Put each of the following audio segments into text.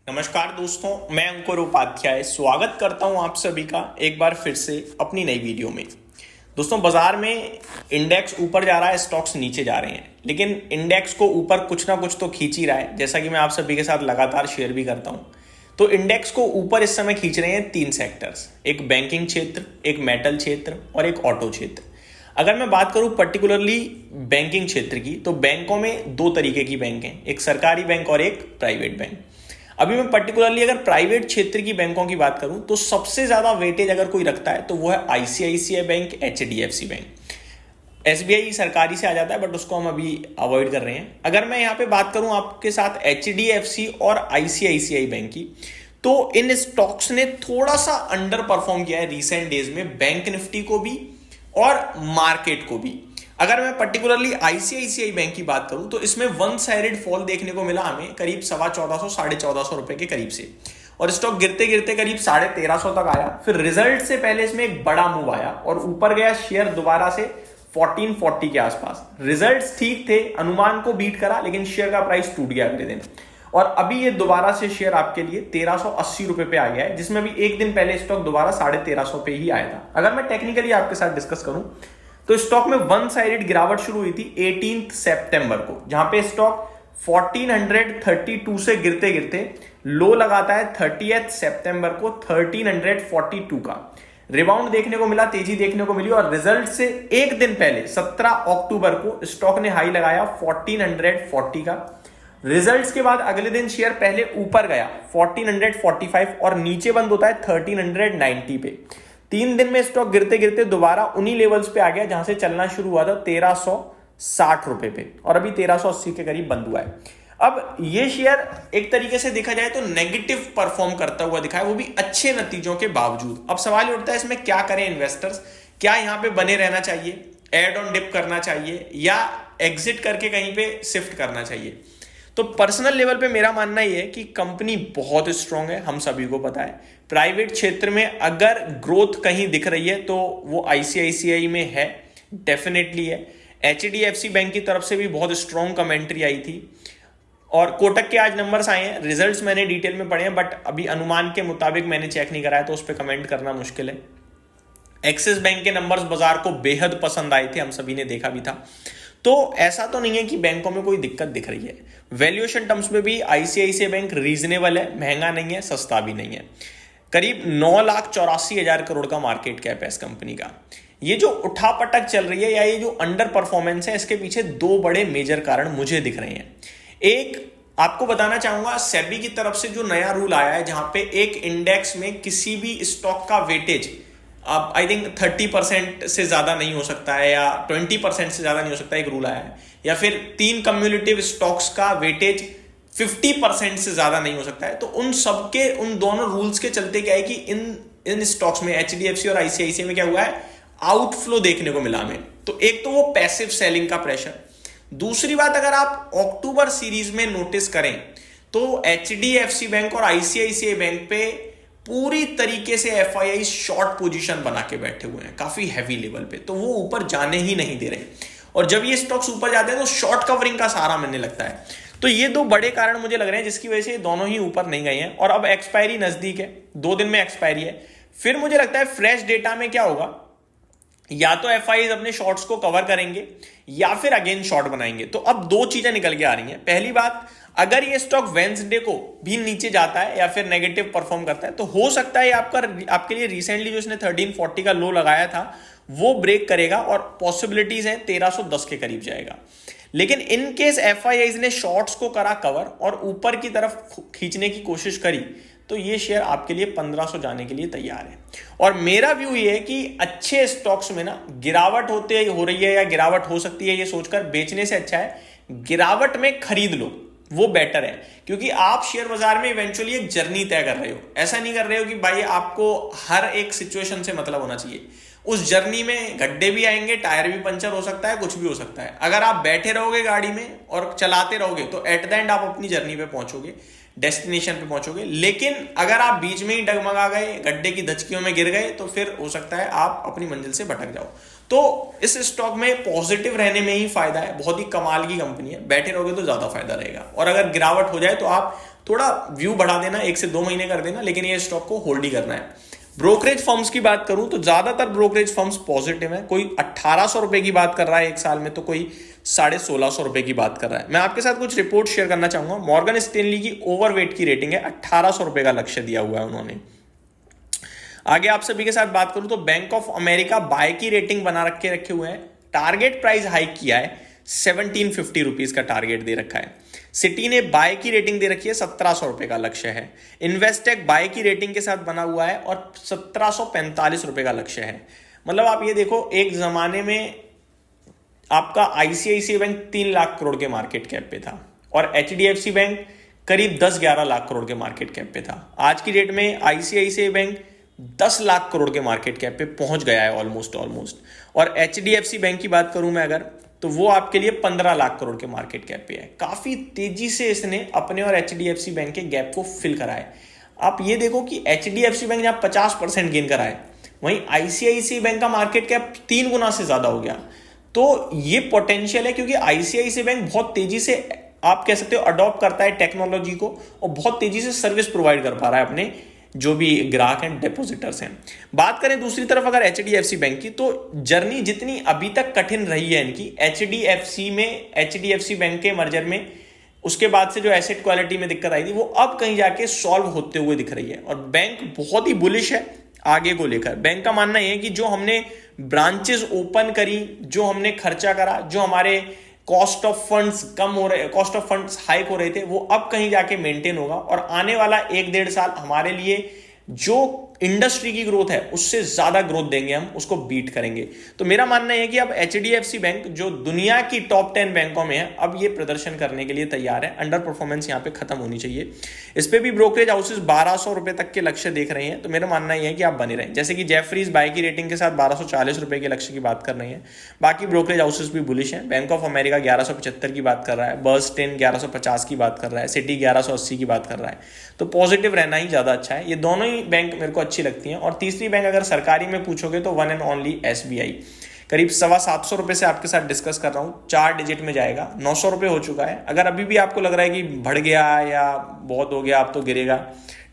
नमस्कार दोस्तों, मैं अंकुर उपाध्याय स्वागत करता हूं आप सभी का एक बार फिर से अपनी नई वीडियो में। दोस्तों, बाजार में इंडेक्स ऊपर जा रहा है, स्टॉक्स नीचे जा रहे हैं, लेकिन इंडेक्स को ऊपर कुछ ना कुछ तो खींच ही रहा है, जैसा कि मैं आप सभी के साथ लगातार शेयर भी करता हूं। तो इंडेक्स को ऊपर इस समय खींच रहे हैं तीन सेक्टर्स, एक बैंकिंग क्षेत्र, एक मेटल क्षेत्र और एक ऑटो क्षेत्र। अगर मैं बात करूं पर्टिकुलरली बैंकिंग क्षेत्र की, तो बैंकों में दो तरीके की बैंक हैं, एक सरकारी बैंक और एक प्राइवेट बैंक। अभी मैं पर्टिकुलरली अगर प्राइवेट क्षेत्र की बैंकों की बात करूं तो सबसे ज्यादा वेटेज अगर कोई रखता है तो वो है ICICI bank, HDFC bank. SBI सरकारी से आ जाता है, बट उसको हम अभी अवॉइड कर रहे हैं। अगर मैं यहां पे बात करूं आपके साथ एचडीएफसी और आईसीआईसीआई बैंक की, तो इन स्टॉक्स ने थोड़ा सा अंडर परफॉर्म किया है रिसेंट डेज में, बैंक निफ्टी को भी और मार्केट को भी। अगर मैं पर्टिकुलरली आईसीआईसीआई बैंक की बात करूं तो इसमें वन साइडेड फॉल देखने को मिला हमें करीब 1450 1450 रुपए के करीब से, और स्टॉक गिरते गिरते करीब 1350 तक आया। फिर रिजल्ट से पहले इसमें एक बड़ा मूव आया और ऊपर गया शेयर दोबारा से 1440 के आसपास। रिजल्ट्स ठीक थे, अनुमान को बीट करा, लेकिन शेयर का प्राइस टूट गया अगले दिन, और अभी ये दोबारा से शेयर आपके लिए 1380 रुपए पे आ गया है, जिसमें भी एक दिन पहले स्टॉक दोबारा 1350 पे ही आया था। अगर मैं टेक्निकली आपके साथ डिस्कस करूं तो स्टॉक में वन साइडेड गिरावट शुरू हुई थी 18 सितंबर को, जहां पे स्टॉक 1432 से गिरते गिरते लो लगाता है 30 सितंबर को 1342 का। रिबाउंड देखने को मिला, तेजी देखने को मिली, और रिजल्ट से एक दिन पहले 17 अक्टूबर को स्टॉक ने हाई लगाया 1440 का। रिजल्ट्स के बाद अगले दिन शेयर पहले ऊपर गया 1445 और नीचे बंद होता है 1390 पे। 3 दिन में स्टॉक गिरते गिरते दोबारा उन्हीं लेवल्स पे आ गया जहां से चलना शुरू हुआ था 1360 रुपए पे, और अभी 1380 के करीब बंद हुआ है। अब ये शेयर एक तरीके से देखा जाए तो नेगेटिव परफॉर्म करता हुआ दिखा है, वो भी अच्छे नतीजों के बावजूद। अब सवाल उठता है इसमें क्या करें इन्वेस्टर्स, क्या यहां पे बने रहना चाहिए, एड ऑन डिप करना चाहिए, या एग्जिट करके कहीं पे शिफ्ट करना चाहिए। तो पर्सनल लेवल पे मेरा मानना यह है कि कंपनी बहुत स्ट्रांग है, हम सभी को पता है। प्राइवेट क्षेत्र में अगर ग्रोथ कहीं दिख रही है तो वो आईसीआईसीआई में है, डेफिनेटली है। एचडीएफसी बैंक की तरफ से भी बहुत स्ट्रांग कमेंट्री आई थी, और कोटक के आज नंबर्स आए हैं, रिजल्ट्स मैंने डिटेल में पढ़े हैं, बट अभी अनुमान के मुताबिक मैंने चेक नहीं कराया तो उस पर कमेंट करना मुश्किल है। एक्सिस बैंक के नंबर्स बाजार को बेहद पसंद आए थे, हम सभी ने देखा भी था। तो ऐसा तो नहीं है कि बैंकों में कोई दिक्कत दिख रही है। वैल्यूएशन टर्म्स में भी आईसीआईसीआई बैंक रीजनेबल है, महंगा नहीं है, सस्ता भी नहीं है। करीब 9,84,000 करोड़ का मार्केट कैप है इस कंपनी का। ये जो उठापटक चल रही है या ये जो अंडर परफॉर्मेंस है, इसके पीछे दो बड़े मेजर कारण मुझे दिख रहे हैं। एक आपको बताना चाहूंगा, सेबी की तरफ से जो नया रूल आया है, जहां पे एक इंडेक्स में किसी भी स्टॉक का वेटेज अब आई थिंक 30% से ज्यादा नहीं हो सकता है, या 20% से ज्यादा नहीं हो सकता, एक रूल आया है। या फिर 3 कम्युलेटिव स्टॉक्स का वेटेज 50% से ज्यादा नहीं हो सकता है। तो उन सबके, उन दोनों रूल्स के चलते क्या है कि इन स्टॉक्स में एचडीएफसी और आईसीआईसीआई में क्या हुआ है, आउटफ्लो देखने को मिला हमें। तो एक तो वो पैसिव सेलिंग का प्रेशर। दूसरी बात, अगर आप अक्टूबर सीरीज में नोटिस करें तो एचडीएफसी बैंक और आईसीआईसीआई बैंक पे पूरी तरीके से एफआईआई शॉर्ट पोजीशन बना के बैठे हुए हैं, काफी हैवी लेवल पे, तो वो ऊपर जाने ही नहीं दे रहे। और जब ये स्टॉक्स ऊपर जाते हैं तो शॉर्ट कवरिंग का सहारा मिलने लगता है। तो ये दो बड़े कारण मुझे लग रहे हैं जिसकी वजह से दोनों ही ऊपर नहीं गए हैं। और अब एक्सपायरी नजदीक है, 2 दिन में एक्सपायरी है। फिर मुझे लगता है फ्रेश डेटा में क्या होगा, या तो एफआईआई अपने शॉर्ट्स को कवर करेंगे या फिर अगेन शॉर्ट बनाएंगे। तो अब दो चीजें निकल के आ रही हैं। पहली बात, अगर ये स्टॉक वेंसडे को भी नीचे जाता है या फिर नेगेटिव परफॉर्म करता है तो हो सकता है आपके लिए रिसेंटली जो इसने 1340 का लो लगाया था वो ब्रेक करेगा, और पॉसिबिलिटीज हैं 1310 के करीब जाएगा। लेकिन इन केस एफआईआई ने शॉर्ट्स को करा कवर और ऊपर की तरफ खींचने की कोशिश करी, तो ये शेयर आपके लिए 1500 जाने के लिए तैयार है। और मेरा व्यू ये है कि अच्छे स्टॉक्स में ना गिरावट हो रही है या गिरावट हो सकती है, ये सोचकर बेचने से अच्छा है गिरावट में खरीद लो, वो बेटर है। क्योंकि आप शेयर बाजार में इवेंचुअली एक जर्नी तय कर रहे हो, ऐसा नहीं कर रहे हो कि भाई आपको हर एक सिचुएशन से मतलब होना चाहिए। उस जर्नी में गड्ढे भी आएंगे, टायर भी पंचर हो सकता है, कुछ भी हो सकता है। अगर आप बैठे रहोगे गाड़ी में और चलाते रहोगे तो एट द एंड आप अपनी जर्नी पे पहुंचोगे। डेस्टिनेशन पे पहुंचोगे। लेकिन अगर आप बीच में ही डगमगा गए, गड्ढे की धचकियों में गिर गए, तो फिर हो सकता है आप अपनी मंजिल से भटक जाओ। तो इस स्टॉक में पॉजिटिव रहने में ही फायदा है, बहुत ही कमाल की कंपनी है, बैठे रहोगे तो ज्यादा फायदा रहेगा। और अगर गिरावट हो जाए तो आप थोड़ा व्यू बढ़ा देना, 1 से 2 महीने कर देना, लेकिन ये स्टॉक को होल्ड ही करना है। ब्रोकरेज फर्म्स की बात करूं तो ज्यादातर ब्रोकरेज फर्म्स पॉजिटिव है। कोई 1800 रुपए की बात कर रहा है एक साल में, तो कोई 1650 रुपए की बात कर रहा है। मैं आपके साथ कुछ रिपोर्ट शेयर करना चाहूंगा। मॉर्गन स्टैनली की ओवरवेट की रेटिंग है, 1800 रुपए का लक्ष्य दिया हुआ है उन्होंने। आगे आप सभी के साथ बात करूं तो बैंक ऑफ अमेरिका बाय की रेटिंग बना रखे हुए हैं। टारगेट प्राइस हाइक किया है, 1750 रुपीज का टारगेट दे रखा है। सिटी ने बाय की रेटिंग दे रखी है, 1700 रुपए का लक्ष्य है। इन्वेस्टेक बाय की रेटिंग के साथ बना हुआ है और 1745 रुपए का लक्ष्य है। मतलब आप ये देखो, एक जमाने में आपका आईसीआईसीआई बैंक 3 लाख करोड़ के मार्केट कैप पे था और एचडीएफसी बैंक करीब 10-11 लाख करोड़ के मार्केट कैप पे था। आज की डेट में आईसीआईसीआई बैंक 10 लाख करोड़ के मार्केट कैप पे पहुंच गया है ऑलमोस्ट। और एचडीएफसी बैंक की बात करूं मैं अगर, तो वो आपके लिए 15 लाख करोड़ के मार्केट कैप पे है। काफी तेजी से इसने अपने और एचडीएफसी बैंक के गैप को फिल करा है। आप ये देखो कि एचडीएफसी बैंक जहां 50% गेन करा है, वहीं आईसीआईसीआई बैंक का मार्केट कैप 3 गुना से ज्यादा हो गया। तो ये पोटेंशियल है, क्योंकि आईसीआईसीआई बैंक बहुत तेजी से, आप कह सकते हो, अडॉप्ट करता है टेक्नोलॉजी को और बहुत तेजी से सर्विस प्रोवाइड कर पा रहा है अपने जो भी ग्राहक हैं, डिपॉजिटर्स हैं। बात करें दूसरी तरफ अगर एचडीएफसी बैंक की, तो जर्नी जितनी अभी तक कठिन रही है इनकी, एचडीएफसी बैंक के मर्जर में, उसके बाद से जो एसेट क्वालिटी में दिक्कत आई थी, वो अब कहीं जाके सॉल्व होते हुए दिख रही है। और बैंक बहुत ही बुलिश है आगे को लेकर। बैंक का मानना यह है कि जो हमने ब्रांचेस ओपन करी, जो हमने खर्चा करा, जो हमारे कॉस्ट ऑफ फंड्स कम हो रहे, कॉस्ट ऑफ फंड्स हाइक हो रहे थे, वो अब कहीं जाके मेंटेन होगा। और आने वाला 1-1.5 साल हमारे लिए जो इंडस्ट्री की ग्रोथ है उससे ज्यादा ग्रोथ देंगे, हम उसको बीट करेंगे। तो मेरा मानना है कि अब एचडीएफसी बैंक जो दुनिया की टॉप 10 बैंकों में है, अब ये प्रदर्शन करने के लिए तैयार है। अंडर परफॉर्मेंस यहाँ पे खत्म होनी चाहिए। इस पे भी ब्रोकरेज हाउसेस 1200 रुपए तक के लक्ष्य देख रहे हैं। तो मेरा मानना यह है कि आप बने रहें। जैसे कि जेफरीज बाय की रेटिंग के साथ 1240 रुपए के लक्ष्य की बात कर रहे हैं। बाकी ब्रोकरेज हाउसेस भी बुलिश हैं। बैंक ऑफ अमेरिका 1175 की बात कर रहा है, बर्स्टेन 1150 की बात कर रहा है, सिटी 1180 की बात कर रहा है। तो पॉजिटिव रहना ही ज्यादा अच्छा है। ये दोनों ही बैंक मेरे को अच्छी लगती हैं। और तीसरी बैंक अगर सरकारी में पूछोगे तो वन एंड ओनली एसबीआई, करीब 725 रुपए से आपके साथ डिस्कस कर रहा हूं, 4 डिजिट में जाएगा, 900 रुपए हो चुका है। अगर अभी भी आपको लग रहा है कि बढ़ गया या बहुत हो गया, आप तो गिरेगा,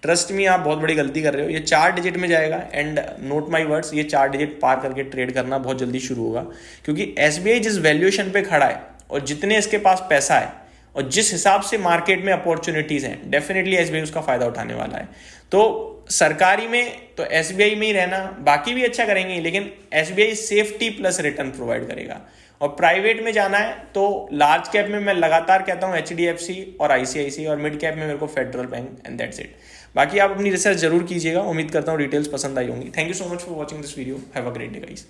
ट्रस्ट में आप बहुत बड़ी गलती कर रहे हो। ये 4 डिजिट में जाएगा एंड नोट माई वर्ड्स, ये 4 डिजिट पार करके ट्रेड करना बहुत जल्दी शुरू होगा। क्योंकि एसबीआई जिस वैल्यूएशन पे खड़ा है और जितने इसके पास पैसा है और जिस हिसाब से मार्केट में अपॉर्चुनिटीज हैं, डेफिनेटली एसबीआई उसका फायदा उठाने वाला है। तो सरकारी में तो एसबीआई में ही रहना, बाकी भी अच्छा करेंगे, लेकिन SBI safety plus return provide करेगा। और प्राइवेट में जाना है तो लार्ज कैप में मैं लगातार कहता हूं एचडीएफसी और आईसीआईसी, और मिड कैप में मेरे को federal bank, and that's it. बाकी आप अपनी रिसर्च जरूर कीजिएगा। उम्मीद करता हूं डिटेल्स पसंद आई होंगी। Thank you so much for watching this video. Have a great day guys.